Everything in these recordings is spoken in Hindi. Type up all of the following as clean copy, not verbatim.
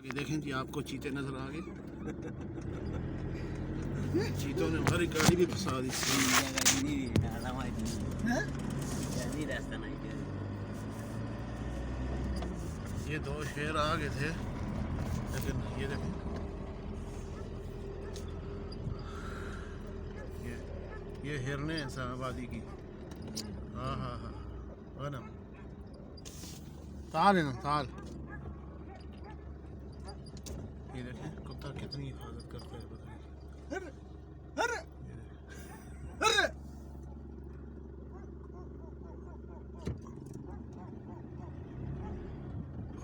ये देखें जी, आपको चीते नजर आ गए। चीतों ने हमारी गाड़ी भी फंसा दी। ये दो शेर आ गए थे, लेकिन ये देखें, ये हिरने हैं आबादी की। हाँ हाँ हाँ, गनम ताल है ना, ताल। ये देखें कुत्ता कितनी हिफाजत करता है, बताइए।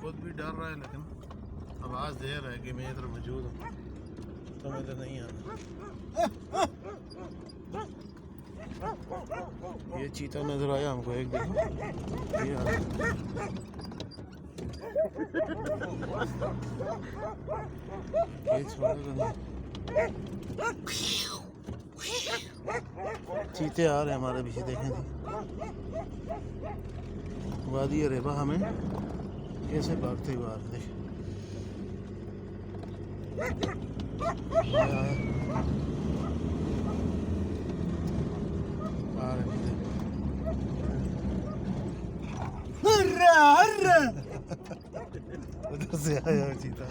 खुद भी डर रहा है, लेकिन आवाज़ दे रहा है कि मैं इधर मौजूद हूँ, तुम इधर नहीं आना। ये चीता नजर आया हमको एक दिन। ये चीते आ रहे हैं हमारे पीछे, देखें जी। वादी रेबा हमें कैसे भागते हुए आ रहे, देखें। उधर से आया चीता।